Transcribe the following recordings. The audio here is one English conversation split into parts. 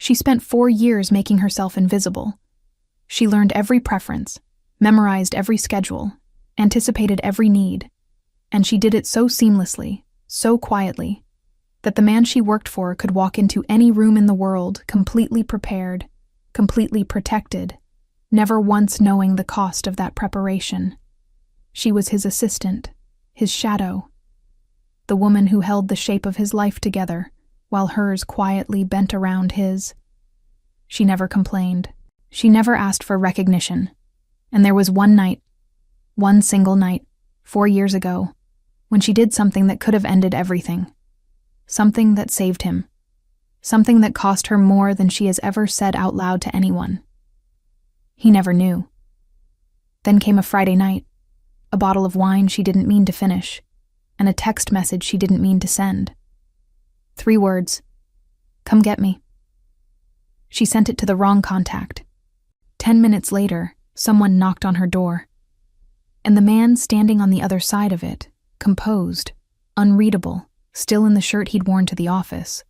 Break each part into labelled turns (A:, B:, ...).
A: She spent 4 years making herself invisible. She learned every preference, memorized every schedule, anticipated every need, and she did it so seamlessly, so quietly, that the man she worked for could walk into any room in the world completely prepared, completely protected, never once knowing the cost of that preparation. She was his assistant, his shadow, the woman who held the shape of his life together, while hers quietly bent around his. She never complained. She never asked for recognition. And there was one night, one single night, 4 years ago, when she did something that could have ended everything. Something that saved him. Something that cost her more than she has ever said out loud to anyone. He never knew. Then came a Friday night, a bottle of wine she didn't mean to finish, and a text message she didn't mean to send. 3 words: "Come get me." She sent it to the wrong contact. 10 minutes later, someone knocked on her door. And the man standing on the other side of it, composed, unreadable, still in the shirt he'd worn to the office,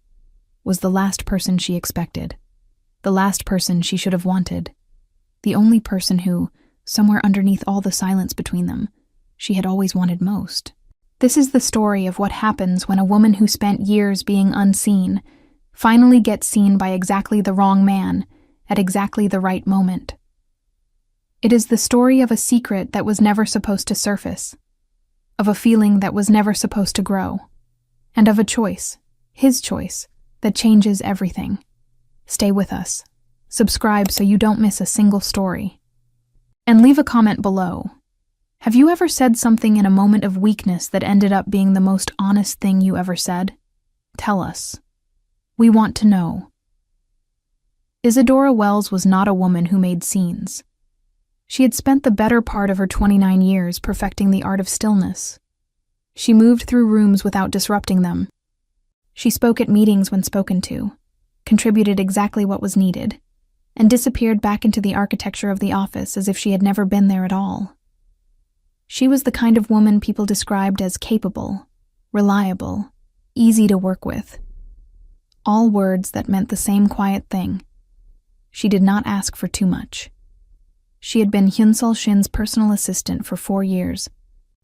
A: was the last person she expected, the last person she should have wanted, the only person who, somewhere underneath all the silence between them, she had always wanted most. This is the story of what happens when a woman who spent years being unseen finally gets seen by exactly the wrong man at exactly the right moment. It is the story of a secret that was never supposed to surface, of a feeling that was never supposed to grow, and of a choice, his choice, that changes everything. Stay with us. Subscribe so you don't miss a single story. And leave a comment below. Have you ever said something in a moment of weakness that ended up being the most honest thing you ever said? Tell us. We want to know. Isadora Wells was not a woman who made scenes. She had spent the better part of her 29 years perfecting the art of stillness. She moved through rooms without disrupting them. She spoke at meetings when spoken to, contributed exactly what was needed, and disappeared back into the architecture of the office as if she had never been there at all. She was the kind of woman people described as capable, reliable, easy to work with. All words that meant the same quiet thing. She did not ask for too much. She had been Hyun Sul Shin's personal assistant for 4 years.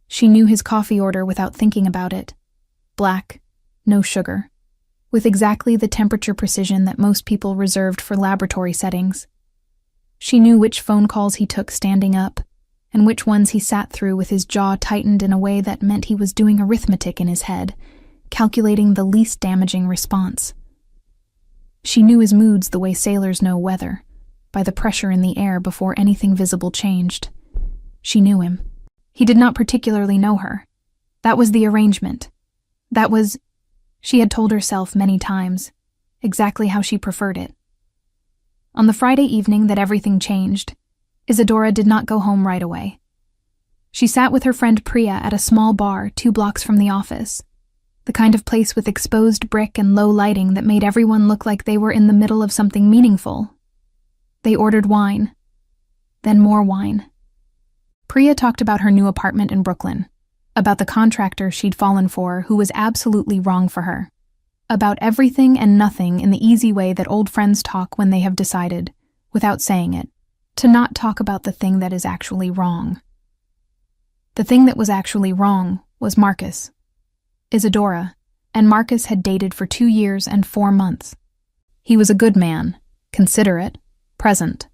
A: She knew his coffee order without thinking about it. Black, no sugar, with exactly the temperature precision that most people reserved for laboratory settings. She knew which phone calls he took standing up, and which ones he sat through with his jaw tightened in a way that meant he was doing arithmetic in his head, calculating the least damaging response. She knew his moods the way sailors know weather, by the pressure in the air before anything visible changed. She knew him. He did not particularly know her. That was the arrangement. That was, she had told herself many times, exactly how she preferred it. On the Friday evening that everything changed, Isadora did not go home right away. She sat with her friend Priya at a small bar 2 blocks from the office, the kind of place with exposed brick and low lighting that made everyone look like they were in the middle of something meaningful. They ordered wine, then more wine. Priya talked about her new apartment in Brooklyn, about the contractor she'd fallen for who was absolutely wrong for her, about everything and nothing in the easy way that old friends talk when they have decided, without saying it, to not talk about the thing that is actually wrong. The thing that was actually wrong was Marcus, Isadora, and Marcus had dated for 2 years and 4 months. He was a good man, considerate, present,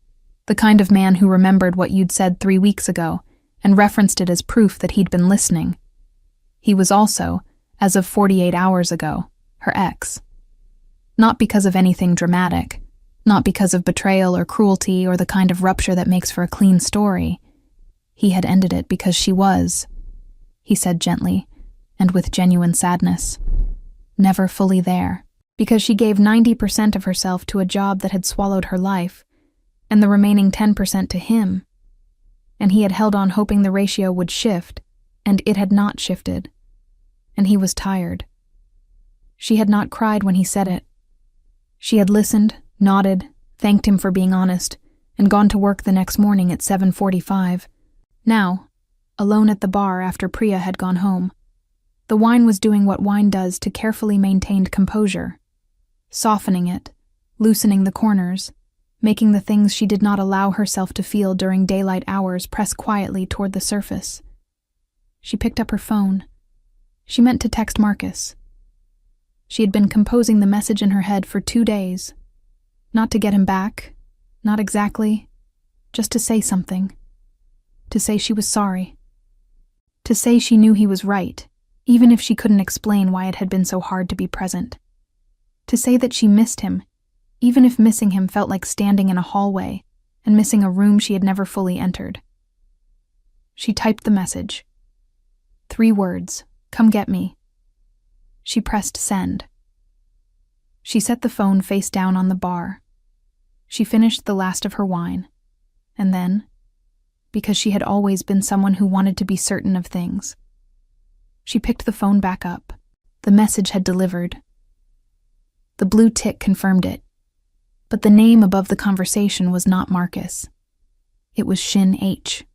A: the kind of man who remembered what you'd said 3 weeks ago and referenced it as proof that he'd been listening. He was also, as of 48 hours ago, her ex. Not because of anything dramatic, not because of betrayal or cruelty or the kind of rupture that makes for a clean story. He had ended it because she was, he said gently, and with genuine sadness, never fully there, because she gave 90% of herself to a job that had swallowed her life, and the remaining 10% to him. And he had held on hoping the ratio would shift, and it had not shifted. And he was tired. She had not cried when he said it. She had listened, nodded, thanked him for being honest, and gone to work the next morning at 7:45. Now, alone at the bar after Priya had gone home, the wine was doing what wine does to carefully maintained composure, softening it, loosening the corners, making the things she did not allow herself to feel during daylight hours press quietly toward the surface. She picked up her phone. She meant to text Marcus. She had been composing the message in her head for 2 days. Not to get him back, not exactly, just to say something. To say she was sorry. To say she knew he was right, even if she couldn't explain why it had been so hard to be present. To say that she missed him, even if missing him felt like standing in a hallway and missing a room she had never fully entered. She typed the message. 3 words, "Come get me." She pressed send. She set the phone face down on the bar. She finished the last of her wine, and then, because she had always been someone who wanted to be certain of things, she picked the phone back up. The message had delivered. The blue tick confirmed it, but the name above the conversation was not Marcus. It was Shin H.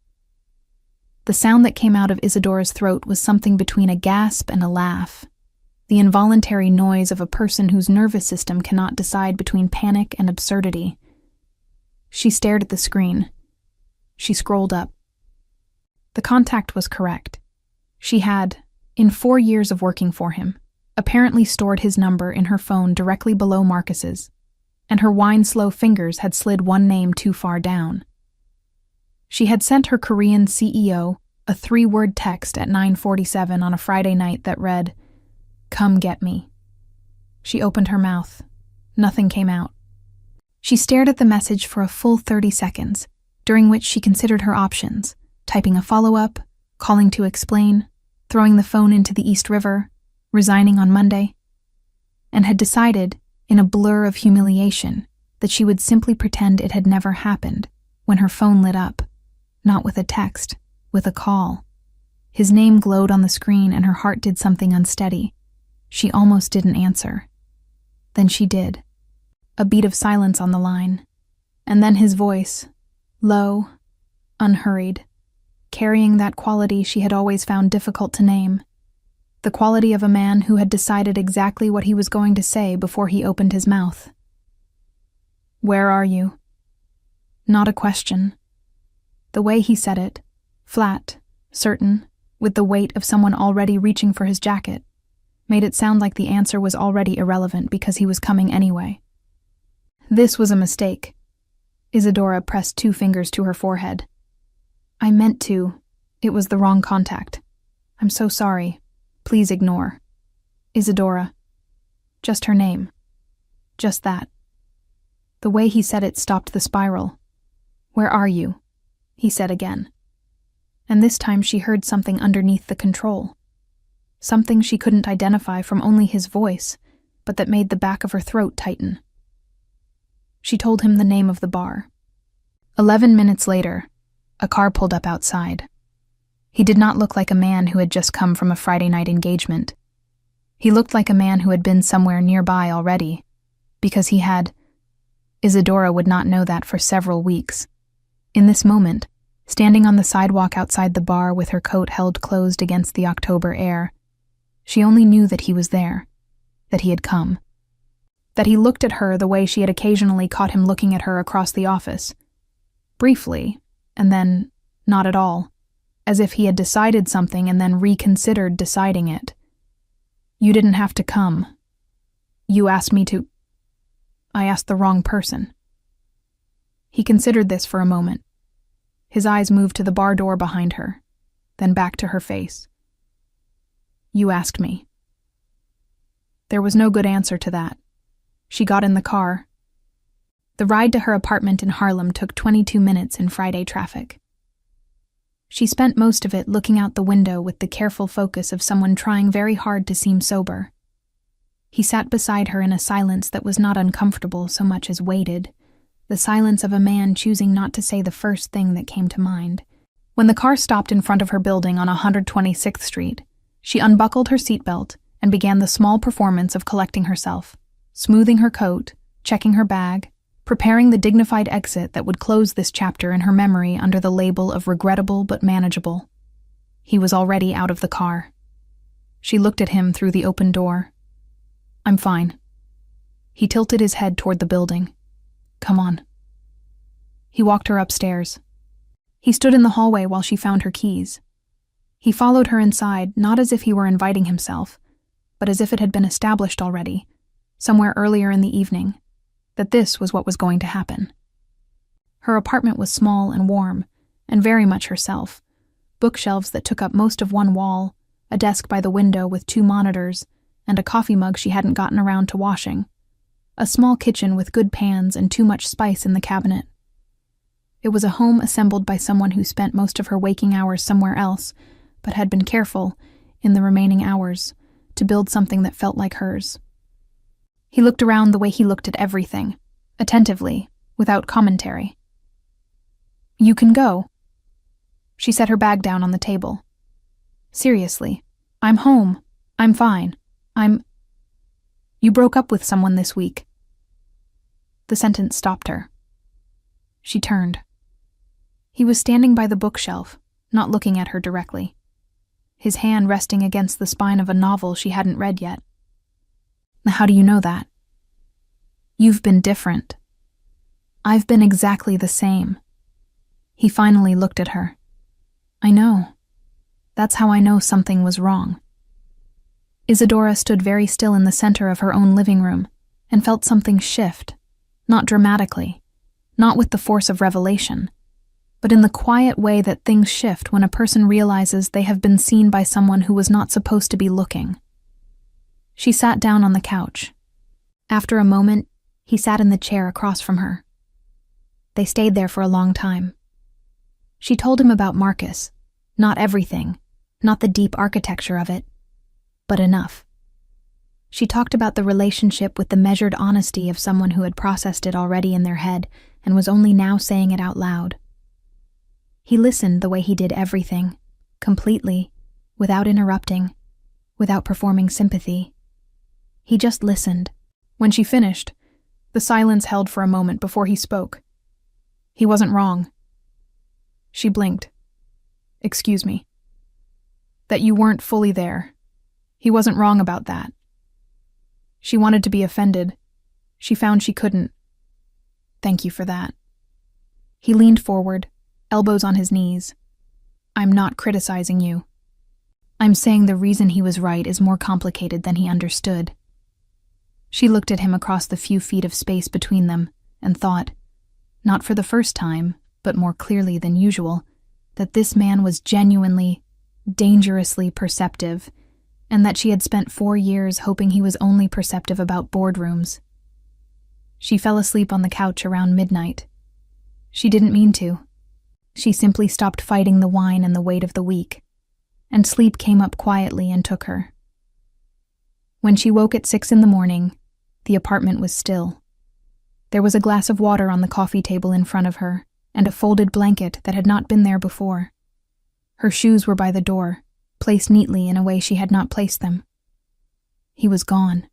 A: The sound that came out of Isadora's throat was something between a gasp and a laugh, the involuntary noise of a person whose nervous system cannot decide between panic and absurdity. She stared at the screen. She scrolled up. The contact was correct. She had, in 4 years of working for him, apparently stored his number in her phone directly below Marcus's, and her wine-slow fingers had slid one name too far down. She had sent her Korean CEO a 3-word text at 9:47 on a Friday night that read, "Come get me." She opened her mouth. Nothing came out. She stared at the message for a full 30 seconds, during which she considered her options, typing a follow-up, calling to explain, throwing the phone into the East River, resigning on Monday, and had decided, in a blur of humiliation, that she would simply pretend it had never happened when her phone lit up, not with a text, with a call. His name glowed on the screen and her heart did something unsteady. She almost didn't answer. Then she did. A beat of silence on the line, and then his voice, low, unhurried, carrying that quality she had always found difficult to name, the quality of a man who had decided exactly what he was going to say before he opened his mouth. "Where are you?" Not a question. The way he said it, flat, certain, with the weight of someone already reaching for his jacket, made it sound like the answer was already irrelevant because he was coming anyway. This was a mistake. Isadora pressed 2 fingers to her forehead. "I meant to. It was the wrong contact. I'm so sorry. Please ignore. Isadora." Just her name. Just that. The way he said it stopped the spiral. "Where are you?" he said again. And this time she heard something underneath the control. Something she couldn't identify from only his voice, but that made the back of her throat tighten. She told him the name of the bar. 11 minutes later, a car pulled up outside. He did not look like a man who had just come from a Friday night engagement. He looked like a man who had been somewhere nearby already, because he had. Isadora would not know that for several weeks. In this moment, standing on the sidewalk outside the bar with her coat held closed against the October air, she only knew that he was there, that he had come. That he looked at her the way she had occasionally caught him looking at her across the office. Briefly, and then not at all, as if he had decided something and then reconsidered deciding it. "You didn't have to come. You asked me to. I asked the wrong person." He considered this for a moment. His eyes moved to the bar door behind her, then back to her face. "You asked me." There was no good answer to that. She got in the car. The ride to her apartment in Harlem took 22 minutes in Friday traffic. She spent most of it looking out the window with the careful focus of someone trying very hard to seem sober. He sat beside her in a silence that was not uncomfortable so much as weighted, the silence of a man choosing not to say the first thing that came to mind. When the car stopped in front of her building on 126th Street, she unbuckled her seatbelt and began the small performance of collecting herself, smoothing her coat, checking her bag, preparing the dignified exit that would close this chapter in her memory under the label of regrettable but manageable. He was already out of the car. She looked at him through the open door. "I'm fine." He tilted his head toward the building. "Come on." He walked her upstairs. He stood in the hallway while she found her keys. He followed her inside, not as if he were inviting himself, but as if it had been established already, somewhere earlier in the evening, that this was what was going to happen. Her apartment was small and warm, and very much herself. Bookshelves that took up most of one wall, a desk by the window with 2 monitors, and a coffee mug she hadn't gotten around to washing. A small kitchen with good pans and too much spice in the cabinet. It was a home assembled by someone who spent most of her waking hours somewhere else, but had been careful, in the remaining hours, to build something that felt like hers. He looked around the way he looked at everything, attentively, without commentary. "You can go." She set her bag down on the table. "Seriously, I'm home. I'm fine. You broke up with someone this week." The sentence stopped her. She turned. He was standing by the bookshelf, not looking at her directly, his hand resting against the spine of a novel she hadn't read yet. "How do you know that?" "You've been different." "I've been exactly the same." He finally looked at her. "I know. That's how I know something was wrong." Isadora stood very still in the center of her own living room and felt something shift, not dramatically, not with the force of revelation, but in the quiet way that things shift when a person realizes they have been seen by someone who was not supposed to be looking. She sat down on the couch. After a moment, he sat in the chair across from her. They stayed there for a long time. She told him about Marcus, not everything, not the deep architecture of it, but enough. She talked about the relationship with the measured honesty of someone who had processed it already in their head and was only now saying it out loud. He listened the way he did everything, completely, without interrupting, without performing sympathy. He just listened. When she finished, the silence held for a moment before he spoke. He wasn't wrong. She blinked. "Excuse me." "That you weren't fully there. He wasn't wrong about that." She wanted to be offended. She found she couldn't. "Thank you for that." He leaned forward, elbows on his knees. "I'm not criticizing you. I'm saying the reason he was right is more complicated than he understood." She looked at him across the few feet of space between them and thought, not for the first time, but more clearly than usual, that this man was genuinely, dangerously perceptive, and that she had spent 4 years hoping he was only perceptive about boardrooms. She fell asleep on the couch around midnight. She didn't mean to. She simply stopped fighting the wine and the weight of the week, and sleep came up quietly and took her. When she woke at 6 in the morning, the apartment was still. There was a glass of water on the coffee table in front of her, and a folded blanket that had not been there before. Her shoes were by the door, placed neatly in a way she had not placed them. He was gone.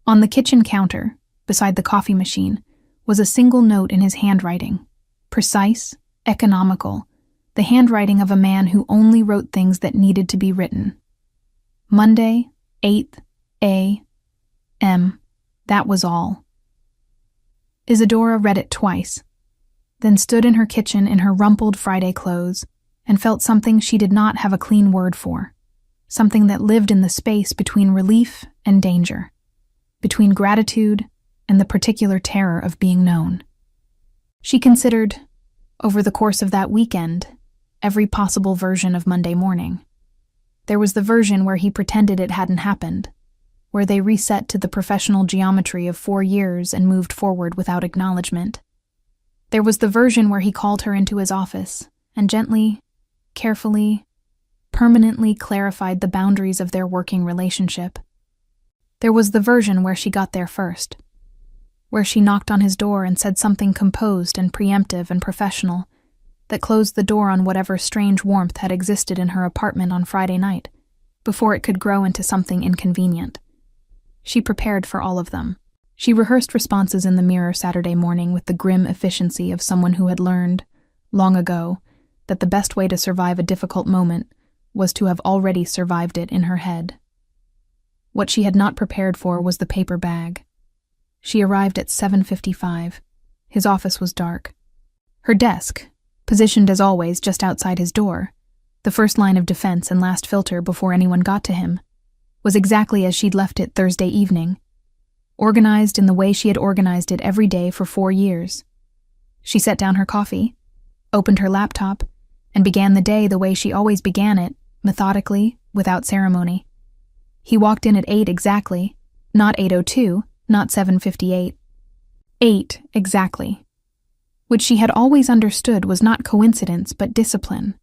A: On the kitchen counter, beside the coffee machine, was a single note in his handwriting, precise, economical, the handwriting of a man who only wrote things that needed to be written. Monday, 8th a.m. That was all. Isadora read it twice, then stood in her kitchen in her rumpled Friday clothes and felt something she did not have a clean word for, something that lived in the space between relief and danger, between gratitude and the particular terror of being known. She considered, over the course of that weekend, every possible version of Monday morning. There was the version where he pretended it hadn't happened, where they reset to the professional geometry of 4 years and moved forward without acknowledgement. There was the version where he called her into his office and gently, carefully, permanently clarified the boundaries of their working relationship. There was the version where she got there first, where she knocked on his door and said something composed and preemptive and professional that closed the door on whatever strange warmth had existed in her apartment on Friday night, before it could grow into something inconvenient. She prepared for all of them. She rehearsed responses in the mirror Saturday morning with the grim efficiency of someone who had learned, long ago, that the best way to survive a difficult moment was to have already survived it in her head. What she had not prepared for was the paper bag. She arrived at 7:55. His office was dark. Her desk, positioned as always just outside his door, the first line of defense and last filter before anyone got to him, was exactly as she'd left it Thursday evening, organized in the way she had organized it every day for 4 years. She set down her coffee, opened her laptop, and began the day the way she always began it, methodically, without ceremony. He walked in at 8 exactly, not 8:02, not 7:58. 8 exactly. Which she had always understood was not coincidence but discipline.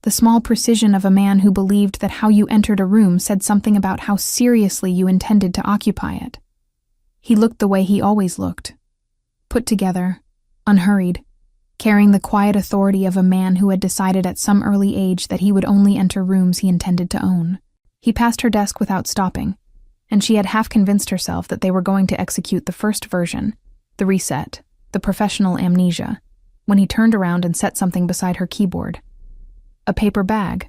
A: The small precision of a man who believed that how you entered a room said something about how seriously you intended to occupy it. He looked the way he always looked, put together, unhurried, carrying the quiet authority of a man who had decided at some early age that he would only enter rooms he intended to own. He passed her desk without stopping, and she had half convinced herself that they were going to execute the first version, the reset, the professional amnesia, when he turned around and set something beside her keyboard. A paper bag.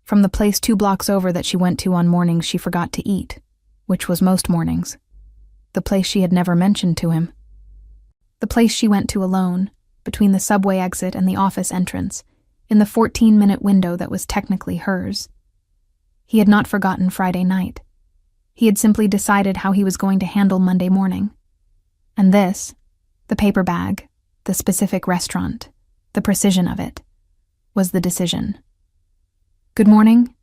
A: From the place 2 blocks over that she went to on mornings she forgot to eat, which was most mornings. The place she had never mentioned to him. The place she went to alone, between the subway exit and the office entrance, in the 14-minute window that was technically hers. He had not forgotten Friday night. He had simply decided how he was going to handle Monday morning. And this, the paper bag, the specific restaurant, the precision of it, was the decision. "Good morning?"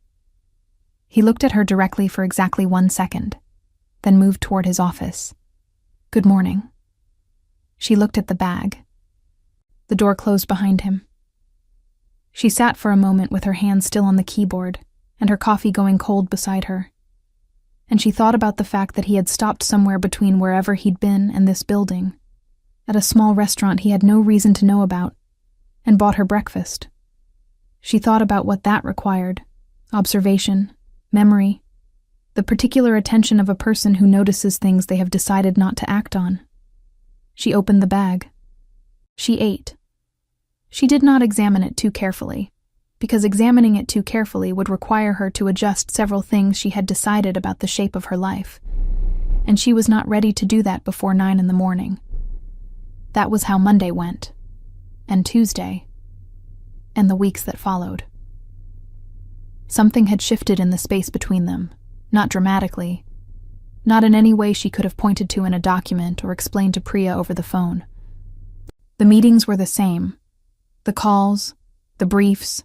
A: He looked at her directly for exactly 1 second, then moved toward his office. "Good morning." She looked at the bag. The door closed behind him. She sat for a moment with her hand still on the keyboard and her coffee going cold beside her. And she thought about the fact that he had stopped somewhere between wherever he'd been and this building, at a small restaurant he had no reason to know about, and bought her breakfast. She thought about what that required: observation, memory, the particular attention of a person who notices things they have decided not to act on. She opened the bag. She ate. She did not examine it too carefully, because examining it too carefully would require her to adjust several things she had decided about the shape of her life, and she was not ready to do that before 9 in the morning. That was how Monday went, and Tuesday, and the weeks that followed. Something had shifted in the space between them, not dramatically, not in any way she could have pointed to in a document or explained to Priya over the phone. The meetings were the same. The calls, the briefs,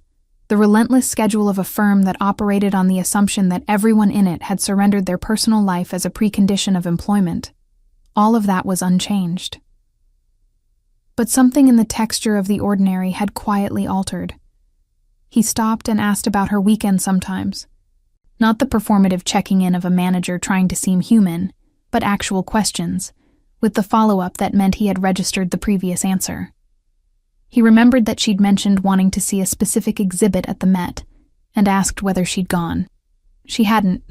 A: the relentless schedule of a firm that operated on the assumption that everyone in it had surrendered their personal life as a precondition of employment. All of that was unchanged. But something in the texture of the ordinary had quietly altered. He stopped and asked about her weekend sometimes. Not the performative checking in of a manager trying to seem human, but actual questions, with the follow-up that meant he had registered the previous answer. He remembered that she'd mentioned wanting to see a specific exhibit at the Met, and asked whether she'd gone. She hadn't.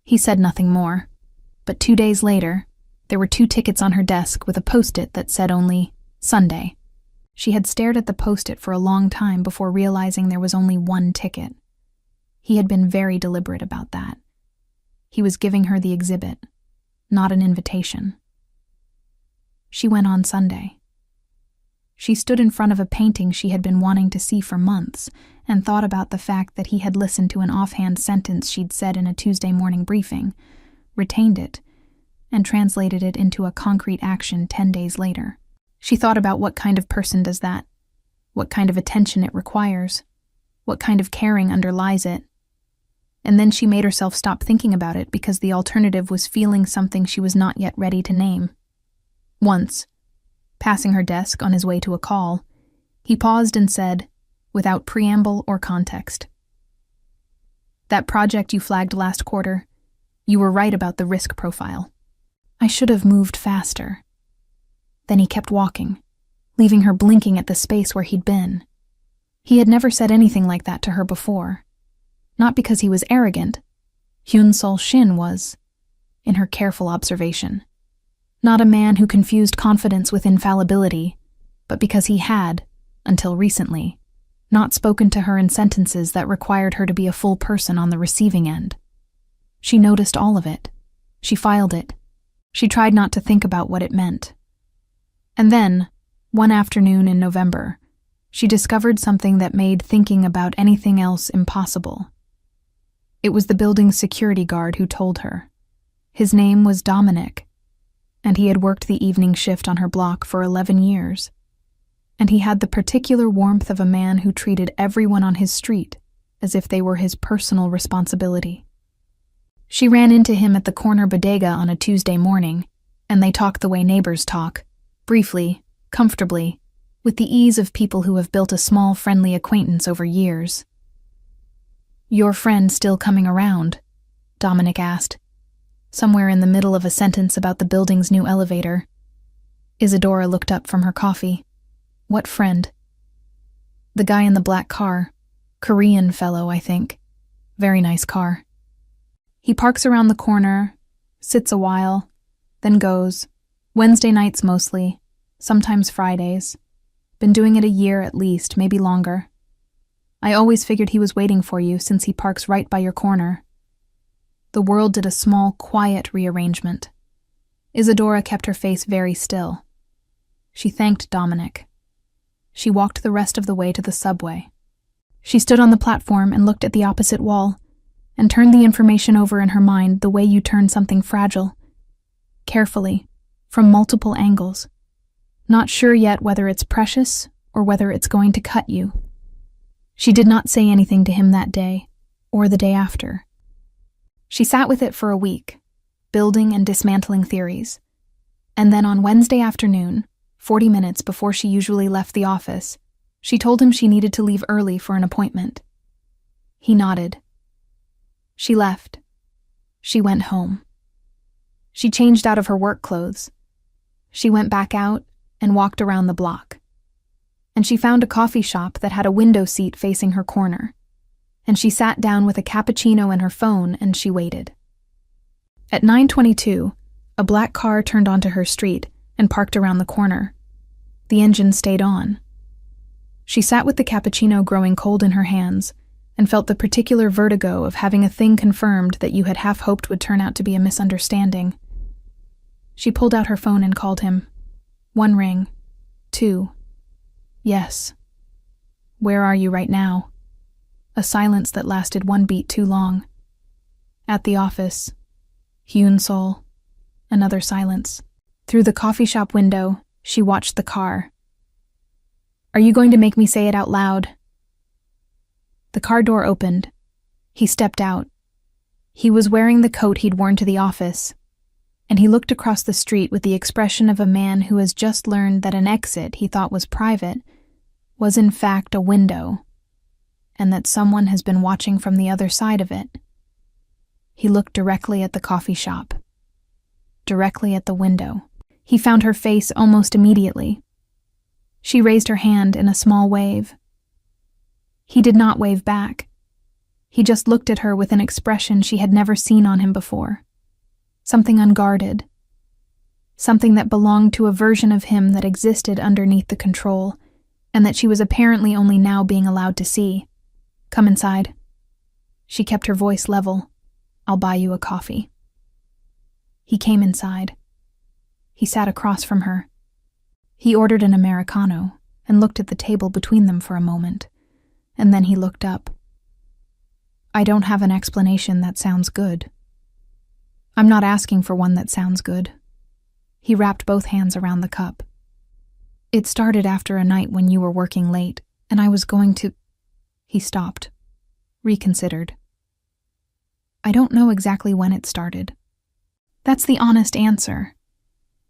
A: He said nothing more. But 2 days later, there were 2 tickets on her desk with a post-it that said only Sunday. She had stared at the post-it for a long time before realizing there was only 1 ticket. He had been very deliberate about that. He was giving her the exhibit, not an invitation. She went on Sunday. She stood in front of a painting she had been wanting to see for months and thought about the fact that he had listened to an offhand sentence she'd said in a Tuesday morning briefing, retained it, and translated it into a concrete action 10 days later. She thought about what kind of person does that, what kind of attention it requires, what kind of caring underlies it. And then she made herself stop thinking about it because the alternative was feeling something she was not yet ready to name. Once, passing her desk on his way to a call, he paused and said, without preamble or context, "That project you flagged last quarter, you were right about the risk profile. I should have moved faster." Then he kept walking, leaving her blinking at the space where he'd been. He had never said anything like that to her before. Not because he was arrogant. Hyun Sol Shin was, in her careful observation. Not a man who confused confidence with infallibility, but because he had, until recently, not spoken to her in sentences that required her to be a full person on the receiving end. She noticed all of it. She filed it. She tried not to think about what it meant. And then, one afternoon in November, she discovered something that made thinking about anything else impossible. It was the building's security guard who told her. His name was Dominic, and he had worked the evening shift on her block for 11 years. And he had the particular warmth of a man who treated everyone on his street as if they were his personal responsibility. She ran into him at the corner bodega on a Tuesday morning, and they talked the way neighbors talk, briefly, comfortably, with the ease of people who have built a small, friendly acquaintance over years. "Your friend still coming around?" Dominic asked, somewhere in the middle of a sentence about the building's new elevator. Isadora looked up from her coffee. "What friend?" "The guy in the black car. Korean fellow, I think. Very nice car. He parks around the corner, sits a while, then goes. Wednesday nights mostly, sometimes Fridays. Been doing it a year at least, maybe longer. I always figured he was waiting for you since he parks right by your corner." The world did a small, quiet rearrangement. Isadora kept her face very still. She thanked Dominic. She walked the rest of the way to the subway. She stood on the platform and looked at the opposite wall, and turned the information over in her mind the way you turn something fragile. Carefully, from multiple angles. Not sure yet whether it's precious or whether it's going to cut you. She did not say anything to him that day, or the day after. She sat with it for a week, building and dismantling theories. And then on Wednesday afternoon, 40 minutes before she usually left the office, she told him she needed to leave early for an appointment. He nodded. She left. She went home. She changed out of her work clothes. She went back out and walked around the block. And she found a coffee shop that had a window seat facing her corner. And she sat down with a cappuccino and her phone and she waited. At 9:22, a black car turned onto her street and parked around the corner. The engine stayed on. She sat with the cappuccino growing cold in her hands and felt the particular vertigo of having a thing confirmed that you had half hoped would turn out to be a misunderstanding. She pulled out her phone and called him. 1 ring. 2. Yes. Where are you right now? A silence that lasted 1 beat too long. At the office. Hewn soul. Another silence. Through the coffee shop window, she watched the car. Are you going to make me say it out loud? The car door opened. He stepped out. He was wearing the coat he'd worn to the office, and he looked across the street with the expression of a man who has just learned that an exit he thought was private was in fact a window, and that someone has been watching from the other side of it. He looked directly at the coffee shop, directly at the window. He found her face almost immediately. She raised her hand in a small wave. He did not wave back. He just looked at her with an expression she had never seen on him before. Something unguarded. Something that belonged to a version of him that existed underneath the control, and that she was apparently only now being allowed to see. Come inside. She kept her voice level. I'll buy you a coffee. He came inside. He sat across from her. He ordered an Americano and looked at the table between them for a moment, and then he looked up. I don't have an explanation that sounds good. I'm not asking for one that sounds good. He wrapped both hands around the cup. It started after a night when you were working late, and I was going to... He stopped, reconsidered. I don't know exactly when it started. That's the honest answer.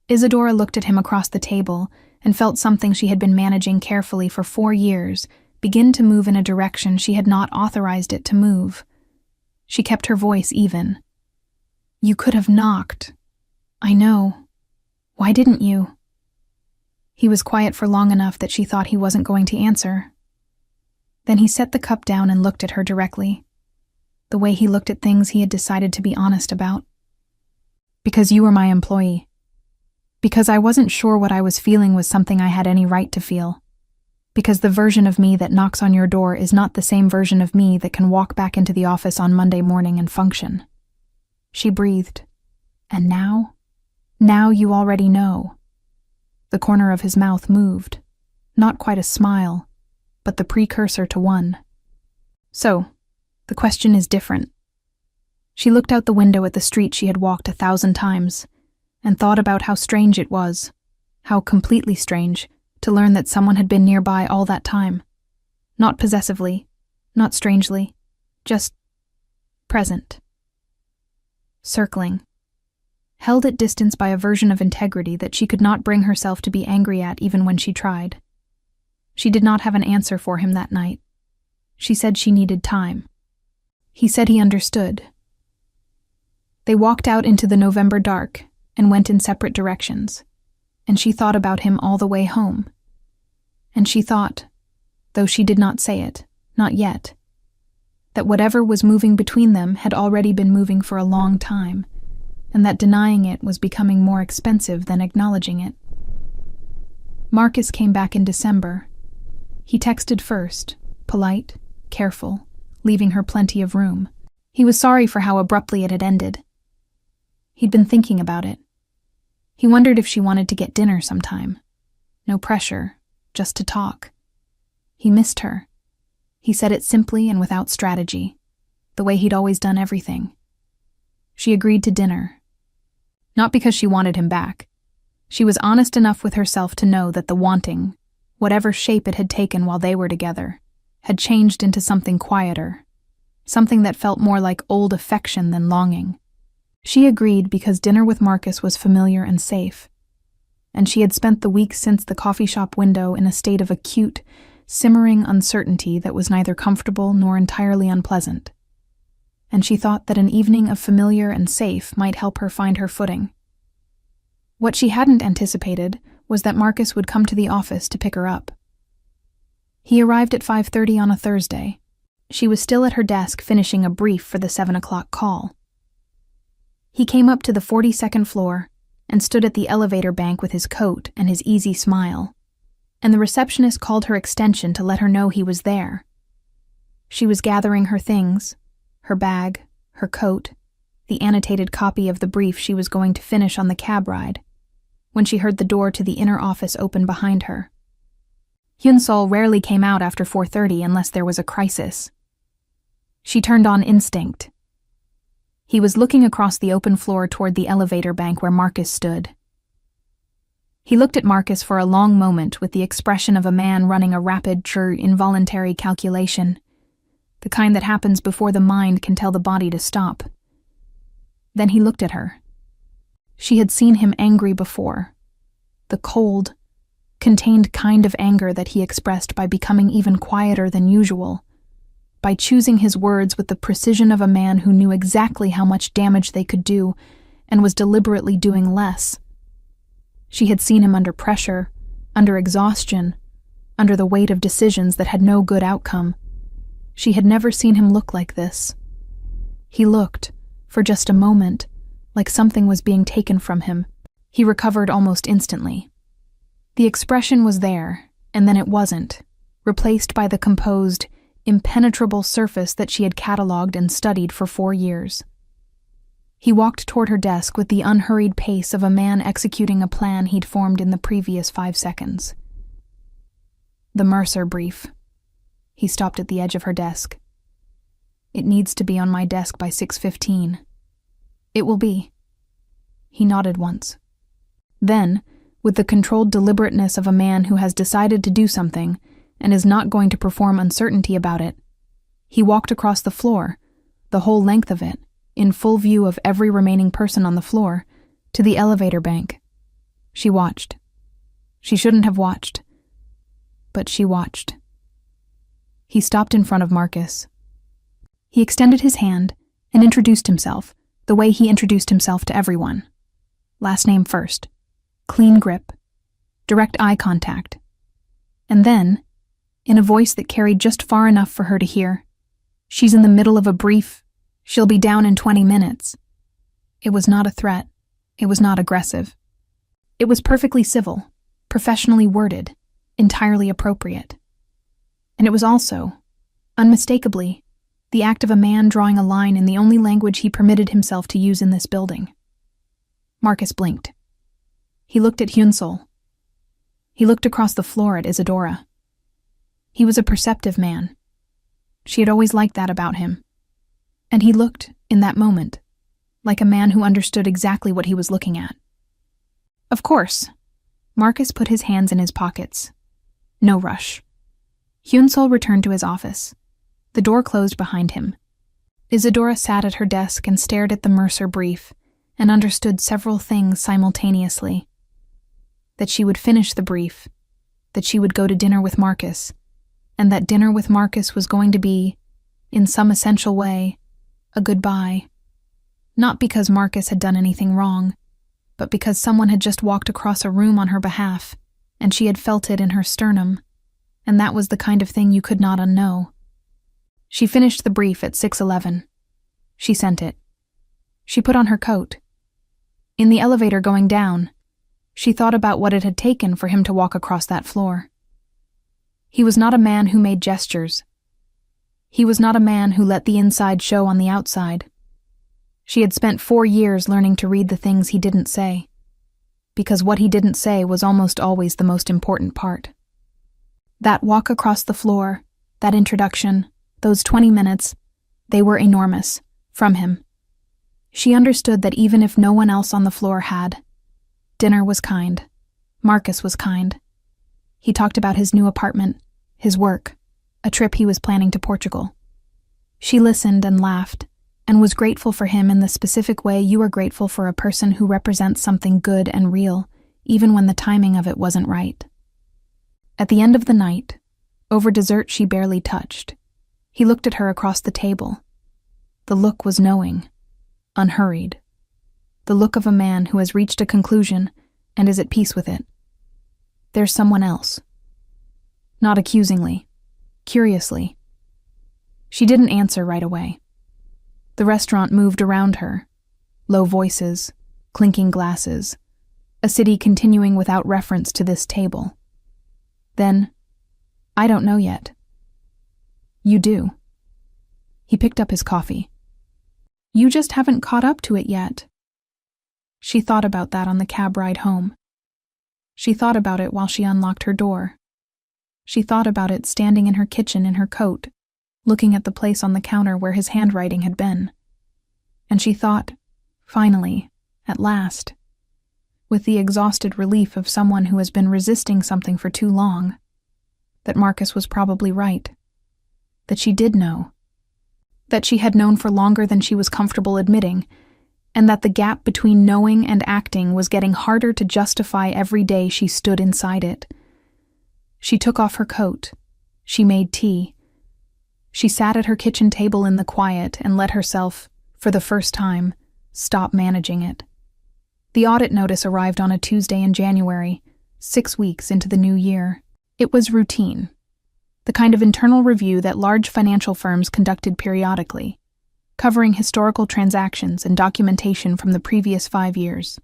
A: Isadora looked at him across the table and felt something she had been managing carefully for 4 years begin to move in a direction she had not authorized it to move. She kept her voice even. You could have knocked. I know. Why didn't you? He was quiet for long enough that she thought he wasn't going to answer. Then he set the cup down and looked at her directly, the way he looked at things he had decided to be honest about. Because you were my employee. Because I wasn't sure what I was feeling was something I had any right to feel. Because the version of me that knocks on your door is not the same version of me that can walk back into the office on Monday morning and function. She breathed. And now? Now you already know. The corner of his mouth moved, not quite a smile, but the precursor to one. So, the question is different. She looked out the window at the street she had walked 1,000 times, and thought about how strange it was, how completely strange, to learn that someone had been nearby all that time. Not possessively, not strangely, just present. Circling. Held at distance by a version of integrity that she could not bring herself to be angry at even when she tried. She did not have an answer for him that night. She said she needed time. He said he understood. They walked out into the November dark and went in separate directions, and she thought about him all the way home. And she thought, though she did not say it, not yet, that whatever was moving between them had already been moving for a long time, and that denying it was becoming more expensive than acknowledging it. Marcus came back in December. He texted first, polite, careful, leaving her plenty of room. He was sorry for how abruptly it had ended. He'd been thinking about it. He wondered if she wanted to get dinner sometime. No pressure, just to talk. He missed her. He said it simply and without strategy, the way he'd always done everything. She agreed to dinner. Not because she wanted him back. She was honest enough with herself to know that the wanting, whatever shape it had taken while they were together, had changed into something quieter, something that felt more like old affection than longing. She agreed because dinner with Marcus was familiar and safe, and she had spent the weeks since the coffee shop window in a state of acute, simmering uncertainty that was neither comfortable nor entirely unpleasant. And she thought that an evening of familiar and safe might help her find her footing. What she hadn't anticipated was that Marcus would come to the office to pick her up. He arrived at 5:30 on a Thursday. She was still at her desk finishing a brief for the 7 o'clock call. He came up to the 42nd floor and stood at the elevator bank with his coat and his easy smile, and the receptionist called her extension to let her know he was there. She was gathering her things, her bag, her coat, the annotated copy of the brief she was going to finish on the cab ride, when she heard the door to the inner office open behind her. Hyun-Sol rarely came out after 4:30 unless there was a crisis. She turned on instinct. He was looking across the open floor toward the elevator bank where Marcus stood. He looked at Marcus for a long moment with the expression of a man running a rapid, involuntary calculation, the kind that happens before the mind can tell the body to stop. Then he looked at her. She had seen him angry before, the cold, contained kind of anger that he expressed by becoming even quieter than usual, by choosing his words with the precision of a man who knew exactly how much damage they could do and was deliberately doing less. She had seen him under pressure, under exhaustion, under the weight of decisions that had no good outcome. She had never seen him look like this. He looked, for just a moment, like something was being taken from him. He recovered almost instantly. The expression was there, and then it wasn't, replaced by the composed, impenetrable surface that she had catalogued and studied for 4 years. He walked toward her desk with the unhurried pace of a man executing a plan he'd formed in the previous 5 seconds. The Mercer brief. He stopped at the edge of her desk. It needs to be on my desk by 6:15. It will be. He nodded once. Then, with the controlled deliberateness of a man who has decided to do something and is not going to perform uncertainty about it, he walked across the floor, the whole length of it, in full view of every remaining person on the floor, to the elevator bank. She watched. She shouldn't have watched. But she watched. He stopped in front of Marcus. He extended his hand and introduced himself, the way he introduced himself to everyone. Last name first. Clean grip. Direct eye contact. And then, in a voice that carried just far enough for her to hear, "She's in the middle of a brief. She'll be down in 20 minutes. It was not a threat. It was not aggressive. It was perfectly civil, professionally worded, entirely appropriate. And it was also, unmistakably, the act of a man drawing a line in the only language he permitted himself to use in this building. Marcus blinked. He looked at Hyunsol. He looked across the floor at Isadora. He was a perceptive man. She had always liked that about him. And he looked, in that moment, like a man who understood exactly what he was looking at. Of course. Marcus put his hands in his pockets. No rush. Hyunsol returned to his office. The door closed behind him. Isadora sat at her desk and stared at the Mercer brief and understood several things simultaneously. That she would finish the brief, that she would go to dinner with Marcus, and that dinner with Marcus was going to be, in some essential way, a goodbye. Not because Marcus had done anything wrong, but because someone had just walked across a room on her behalf, and she had felt it in her sternum, and that was the kind of thing you could not unknow. She finished the brief at 6:11. She sent it. She put on her coat. In the elevator going down, she thought about what it had taken for him to walk across that floor. He was not a man who made gestures. He was not a man who let the inside show on the outside. She had spent 4 years learning to read the things he didn't say, because what he didn't say was almost always the most important part. That walk across the floor, that introduction, those 20 minutes, they were enormous, from him. She understood that even if no one else on the floor had, dinner was kind. Marcus was kind. He talked about his new apartment, his work, a trip he was planning to Portugal. She listened and laughed, and was grateful for him in the specific way you are grateful for a person who represents something good and real, even when the timing of it wasn't right. At the end of the night, over dessert she barely touched, he looked at her across the table. The look was knowing, unhurried. The look of a man who has reached a conclusion and is at peace with it. There's someone else. Not accusingly, curiously. She didn't answer right away. The restaurant moved around her. Low voices, clinking glasses, a city continuing without reference to this table. Then, I don't know yet. You do. He picked up his coffee. You just haven't caught up to it yet. She thought about that on the cab ride home. She thought about it while she unlocked her door. She thought about it standing in her kitchen in her coat, looking at the place on the counter where his handwriting had been. And she thought, finally, at last, with the exhausted relief of someone who has been resisting something for too long, that Marcus was probably right. That she did know. That she had known for longer than she was comfortable admitting, and that the gap between knowing and acting was getting harder to justify every day she stood inside it. She took off her coat. She made tea. She sat at her kitchen table in the quiet and let herself, for the first time, stop managing it. The audit notice arrived on a Tuesday in January, 6 weeks into the new year. It was routine. The kind of internal review that large financial firms conducted periodically, covering historical transactions and documentation from the previous 5 years.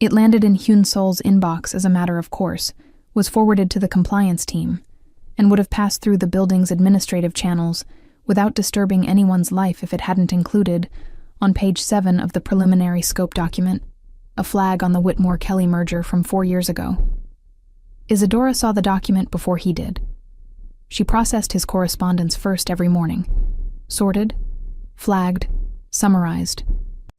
A: It landed in Hyunsol's inbox as a matter of course, was forwarded to the compliance team, and would have passed through the building's administrative channels without disturbing anyone's life if it hadn't included, on page 7 of the preliminary scope document, a flag on the Whitmore-Kelly merger from 4 years ago. Isadora saw the document before he did. She processed his correspondence first every morning, sorted, flagged, summarized.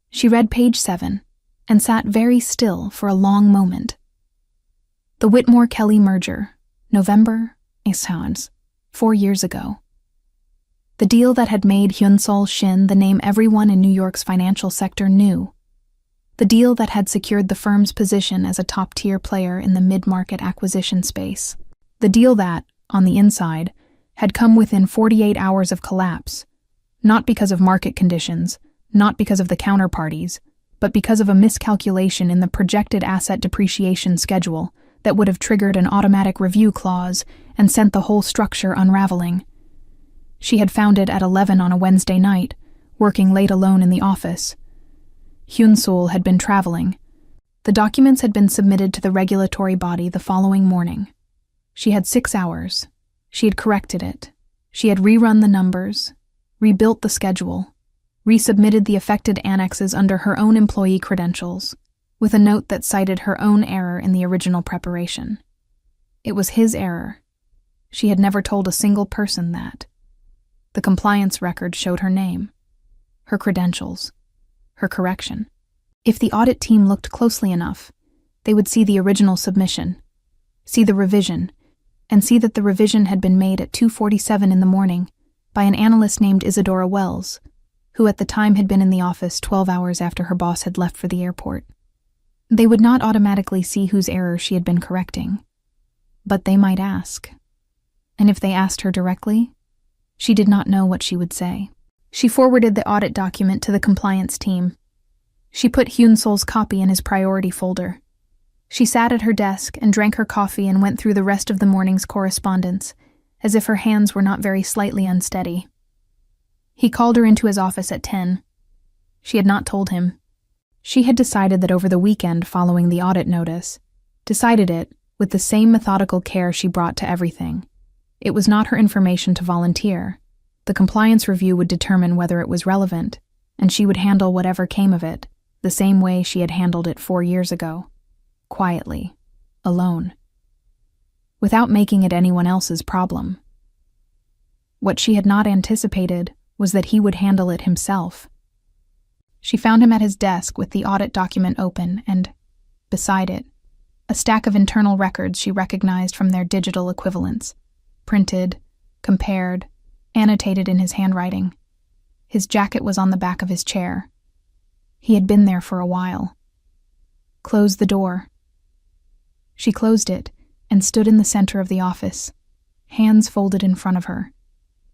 A: She read page 7 and sat very still for a long moment. The Whitmore-Kelly merger, November, 4 years ago. The deal that had made Hyunsol Shin the name everyone in New York's financial sector knew. The deal that had secured the firm's position as a top-tier player in the mid-market acquisition space. The deal that, on the inside, had come within 48 hours of collapse, not because of market conditions, not because of the counterparties, but because of a miscalculation in the projected asset depreciation schedule that would have triggered an automatic review clause and sent the whole structure unraveling. She had found it at 11 on a Wednesday night, working late alone in the office. Hyunsol had been traveling. The documents had been submitted to the regulatory body the following morning. She had 6 hours. She had corrected it. She had rerun the numbers, rebuilt the schedule, resubmitted the affected annexes under her own employee credentials. with a note that cited her own error in the original preparation. It was his error. She had never told a single person that. The compliance record showed her name, her credentials, her correction. If the audit team looked closely enough, they would see the original submission, see the revision, and see that the revision had been made at 2:47 in the morning by an analyst named Isadora Wells, who at the time had been in the office 12 hours after her boss had left for the airport. They would not automatically see whose error she had been correcting, but they might ask. And if they asked her directly, she did not know what she would say. She forwarded the audit document to the compliance team. She put Hyun-Sol's copy in his priority folder. She sat at her desk and drank her coffee and went through the rest of the morning's correspondence, as if her hands were not very slightly unsteady. He called her into his office at 10. She had not told him. She had decided that over the weekend following the audit notice, decided it with the same methodical care she brought to everything. It was not her information to volunteer. The compliance review would determine whether it was relevant, and she would handle whatever came of it, the same way she had handled it 4 years ago. Quietly, alone, without making it anyone else's problem. What she had not anticipated was that he would handle it himself. She found him at his desk with the audit document open and, beside it, a stack of internal records she recognized from their digital equivalents, printed, compared, annotated in his handwriting. His jacket was on the back of his chair. He had been there for a while. Close the door. She closed it and stood in the center of the office, hands folded in front of her,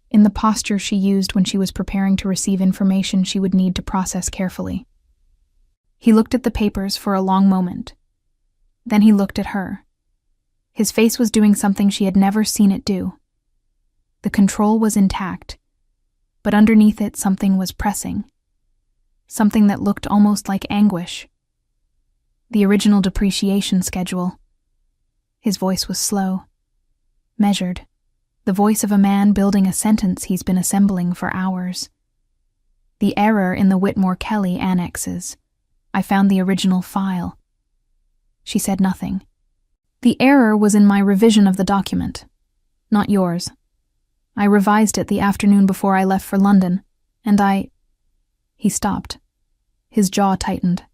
A: in the posture she used when she was preparing to receive information she would need to process carefully. He looked at the papers for a long moment. Then he looked at her. His face was doing something she had never seen it do. The control was intact, but underneath it something was pressing, something that looked almost like anguish. The original depreciation schedule. His voice was slow, measured, the voice of a man building a sentence he's been assembling for hours. The error in the Whitmore-Kelly annexes. I found the original file. She said nothing. The error was in my revision of the document, not yours. I revised it the afternoon before I left for London, and He stopped. His jaw tightened.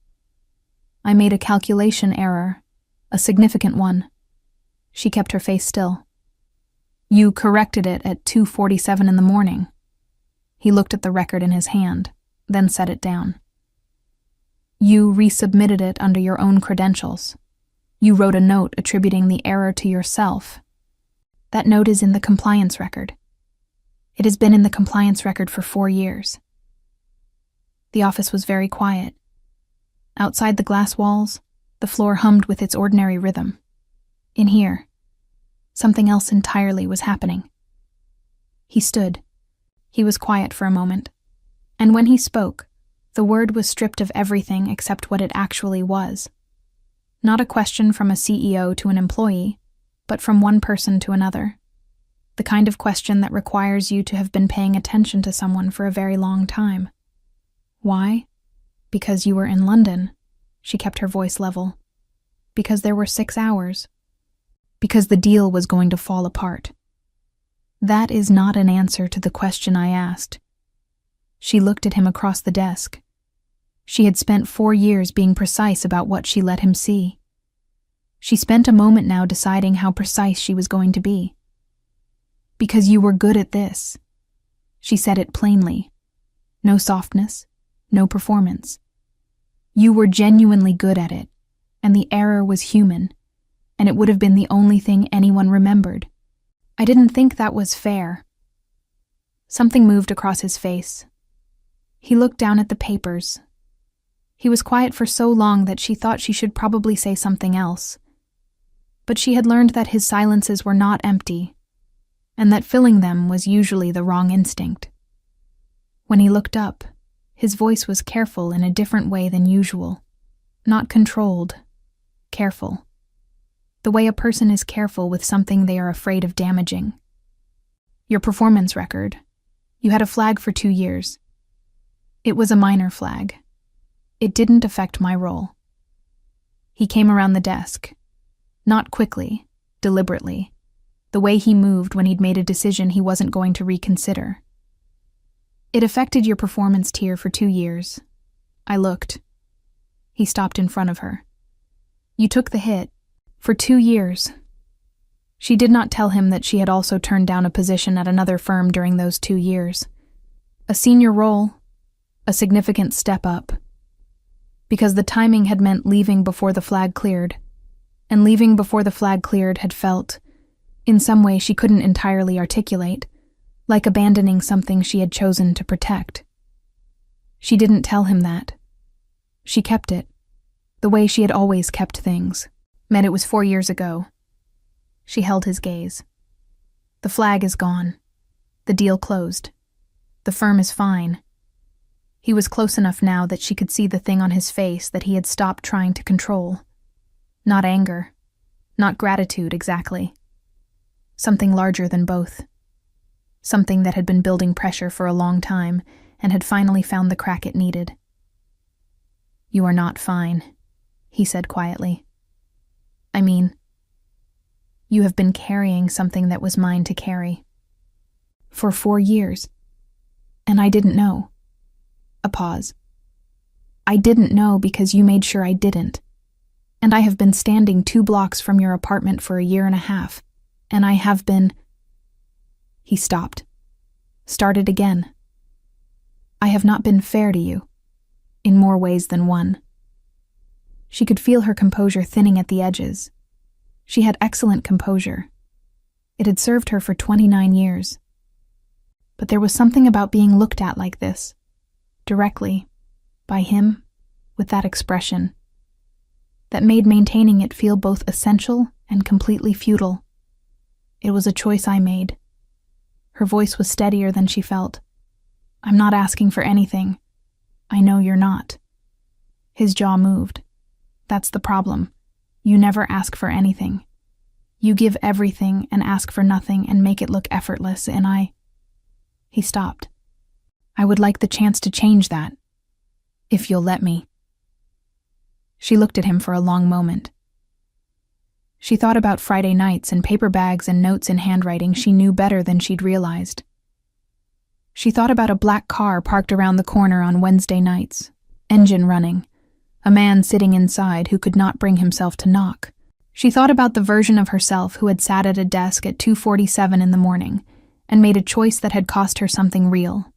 A: I made a calculation error, a significant one. She kept her face still. You corrected it at 2:47 in the morning. He looked at the record in his hand, then set it down. You resubmitted it under your own credentials. You wrote a note attributing the error to yourself. That note is in the compliance record. It has been in the compliance record for 4 years. The office was very quiet. Outside the glass walls, the floor hummed with its ordinary rhythm. In here, something else entirely was happening. He stood. He was quiet for a moment. And when he spoke, the word was stripped of everything except what it actually was. Not a question from a CEO to an employee, but from one person to another. The kind of question that requires you to have been paying attention to someone for a very long time. Why? Because you were in London. She kept her voice level. Because there were 6 hours. Because the deal was going to fall apart. That is not an answer to the question I asked. She looked at him across the desk. She had spent 4 years being precise about what she let him see. She spent a moment now deciding how precise she was going to be. Because you were good at this. She said it plainly. No softness, no performance. You were genuinely good at it, and the error was human, and it would have been the only thing anyone remembered. I didn't think that was fair. Something moved across his face. He looked down at the papers. He was quiet for so long that she thought she should probably say something else. But she had learned that his silences were not empty, and that filling them was usually the wrong instinct. When he looked up, his voice was careful in a different way than usual. Not controlled, careful. The way a person is careful with something they are afraid of damaging. Your performance record. You had a flag for 2 years. It was a minor flag. It didn't affect my role. He came around the desk. Not quickly, deliberately. The way he moved when he'd made a decision he wasn't going to reconsider. It affected your performance tier for 2 years. I looked. He stopped in front of her. You took the hit. For 2 years. She did not tell him that she had also turned down a position at another firm during those 2 years. A senior role, a significant step up. Because the timing had meant leaving before the flag cleared, and leaving before the flag cleared had felt, in some way she couldn't entirely articulate, like abandoning something she had chosen to protect. She didn't tell him that. She kept it, the way she had always kept things. Meant it was 4 years ago. She held his gaze. The flag is gone. The deal closed. The firm is fine. He was close enough now that she could see the thing on his face that he had stopped trying to control. Not anger. Not gratitude, exactly. Something larger than both. Something that had been building pressure for a long time and had finally found the crack it needed. You are not fine, he said quietly. I mean, you have been carrying something that was mine to carry. For 4 years. And I didn't know. A pause. I didn't know because you made sure I didn't. And I have been standing 2 blocks from your apartment for 1.5 years. And I have been... He stopped. Started again. I have not been fair to you. In more ways than one. She could feel her composure thinning at the edges. She had excellent composure. It had served her for 29 years. But there was something about being looked at like this, directly, by him, with that expression, that made maintaining it feel both essential and completely futile. It was a choice I made. Her voice was steadier than she felt. I'm not asking for anything. I know you're not. His jaw moved. That's the problem. You never ask for anything. You give everything and ask for nothing and make it look effortless, and He stopped. I would like the chance to change that. If you'll let me. She looked at him for a long moment. She thought about Friday nights and paper bags and notes in handwriting she knew better than she'd realized. She thought about a black car parked around the corner on Wednesday nights, engine running, a man sitting inside who could not bring himself to knock. She thought about the version of herself who had sat at a desk at 2:47 in the morning and made a choice that had cost her something real.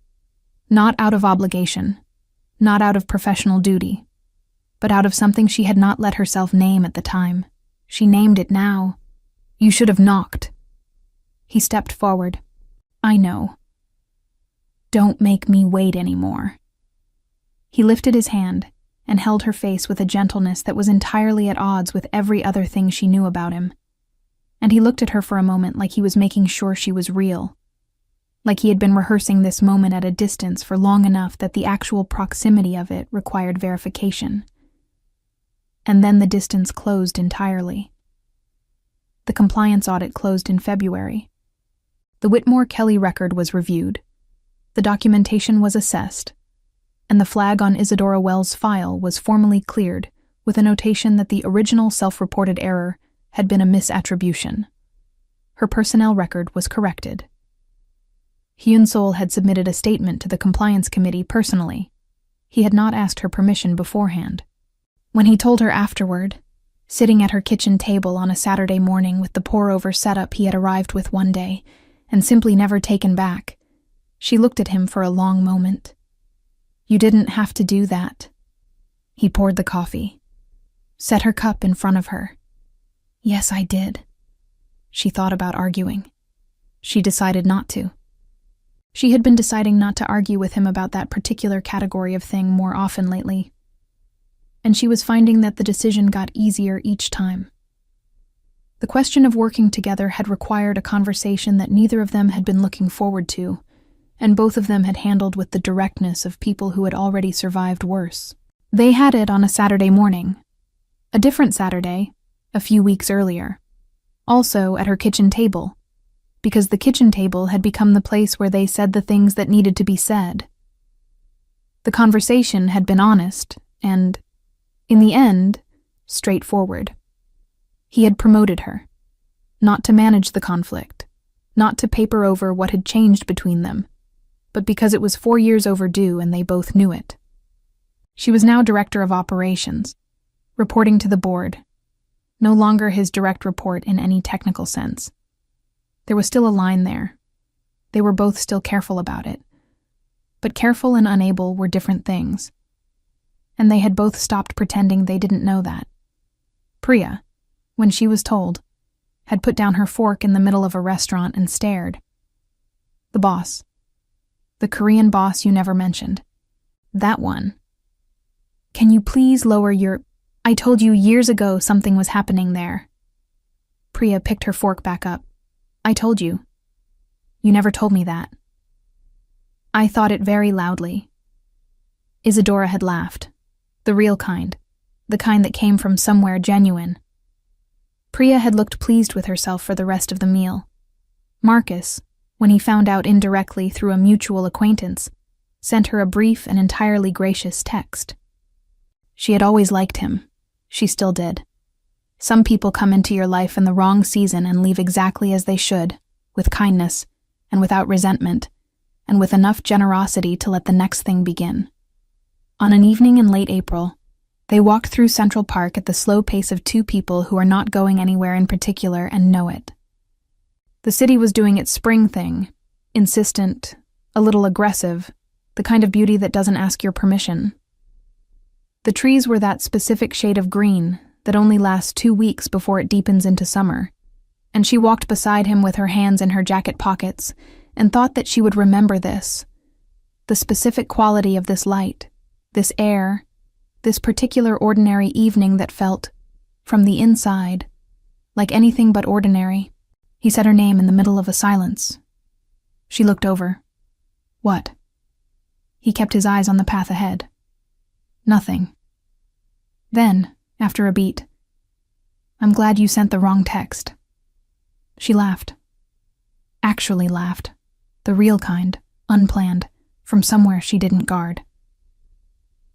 A: Not out of obligation, not out of professional duty, but out of something she had not let herself name at the time. She named it now. You should have knocked. He stepped forward. I know. Don't make me wait anymore. He lifted his hand and held her face with a gentleness that was entirely at odds with every other thing she knew about him. And he looked at her for a moment like he was making sure she was real. Like he had been rehearsing this moment at a distance for long enough that the actual proximity of it required verification. And then the distance closed entirely. The compliance audit closed in February. The Whitmore-Kelly record was reviewed. The documentation was assessed, and the flag on Isadora Wells' file was formally cleared with a notation that the original self-reported error had been a misattribution. Her personnel record was corrected. Hyun-Sol had submitted a statement to the compliance committee personally. He had not asked her permission beforehand. When he told her afterward, sitting at her kitchen table on a Saturday morning with the pour-over setup he had arrived with one day and simply never taken back, she looked at him for a long moment. You didn't have to do that. He poured the coffee, set her cup in front of her. Yes, I did. She thought about arguing. She decided not to. She had been deciding not to argue with him about that particular category of thing more often lately. And she was finding that the decision got easier each time. The question of working together had required a conversation that neither of them had been looking forward to, and both of them had handled with the directness of people who had already survived worse. They had it on a Saturday morning. A different Saturday, a few weeks earlier. Also at her kitchen table, because the kitchen table had become the place where they said the things that needed to be said. The conversation had been honest, and, in the end, straightforward. He had promoted her, not to manage the conflict, not to paper over what had changed between them, but because it was 4 years overdue and they both knew it. She was now director of operations, reporting to the board, no longer his direct report in any technical sense. There was still a line there. They were both still careful about it. But careful and unable were different things. And they had both stopped pretending they didn't know that. Priya, when she was told, had put down her fork in the middle of a restaurant and stared. The boss. The Korean boss you never mentioned. That one. Can you please lower your... I told you years ago something was happening there. Priya picked her fork back up. I told you. You never told me that. I thought it very loudly. Isadora had laughed. The real kind. The kind that came from somewhere genuine. Priya had looked pleased with herself for the rest of the meal. Marcus, when he found out indirectly through a mutual acquaintance, sent her a brief and entirely gracious text. She had always liked him. She still did. Some people come into your life in the wrong season and leave exactly as they should, with kindness, and without resentment, and with enough generosity to let the next thing begin. On an evening in late April, they walked through Central Park at the slow pace of two people who are not going anywhere in particular and know it. The city was doing its spring thing, insistent, a little aggressive, the kind of beauty that doesn't ask your permission. The trees were that specific shade of green that only lasts 2 weeks before it deepens into summer, and she walked beside him with her hands in her jacket pockets and thought that she would remember this, the specific quality of this light, this air, this particular ordinary evening that felt, from the inside, like anything but ordinary. He said her name in the middle of a silence. She looked over. What? He kept his eyes on the path ahead. Nothing. Then, after a beat, I'm glad you sent the wrong text. She laughed. Actually laughed. The real kind, unplanned, from somewhere she didn't guard.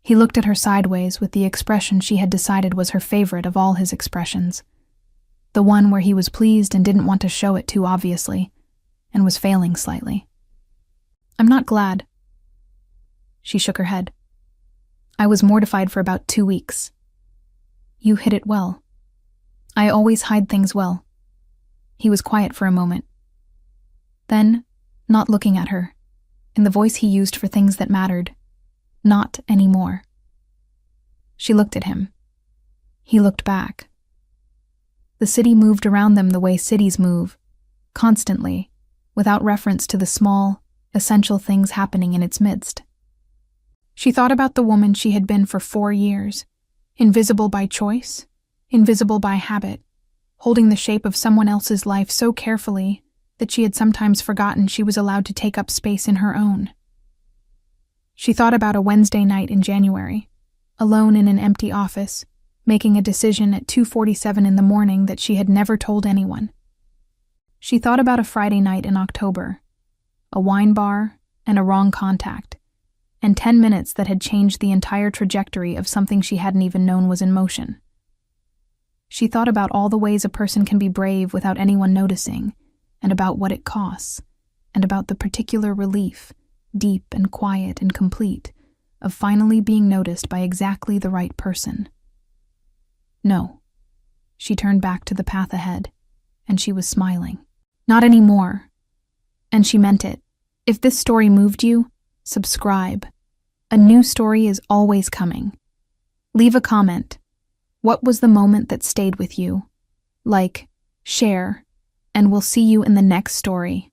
A: He looked at her sideways with the expression she had decided was her favorite of all his expressions. The one where he was pleased and didn't want to show it too obviously, and was failing slightly. I'm not glad. She shook her head. I was mortified for about 2 weeks. You hid it well. I always hide things well. He was quiet for a moment. Then, not looking at her, in the voice he used for things that mattered, not anymore. She looked at him. He looked back. The city moved around them the way cities move, constantly, without reference to the small, essential things happening in its midst. She thought about the woman she had been for 4 years, invisible by choice, invisible by habit, holding the shape of someone else's life so carefully that she had sometimes forgotten she was allowed to take up space in her own. She thought about a Wednesday night in January, alone in an empty office, making a decision at 2:47 in the morning that she had never told anyone. She thought about a Friday night in October, a wine bar and a wrong contact, and 10 minutes that had changed the entire trajectory of something she hadn't even known was in motion. She thought about all the ways a person can be brave without anyone noticing, and about what it costs, and about the particular relief, deep and quiet and complete, of finally being noticed by exactly the right person. No. She turned back to the path ahead, and she was smiling. Not anymore. And she meant it. If this story moved you, subscribe. A new story is always coming. Leave a comment. What was the moment that stayed with you? Like, share, and we'll see you in the next story.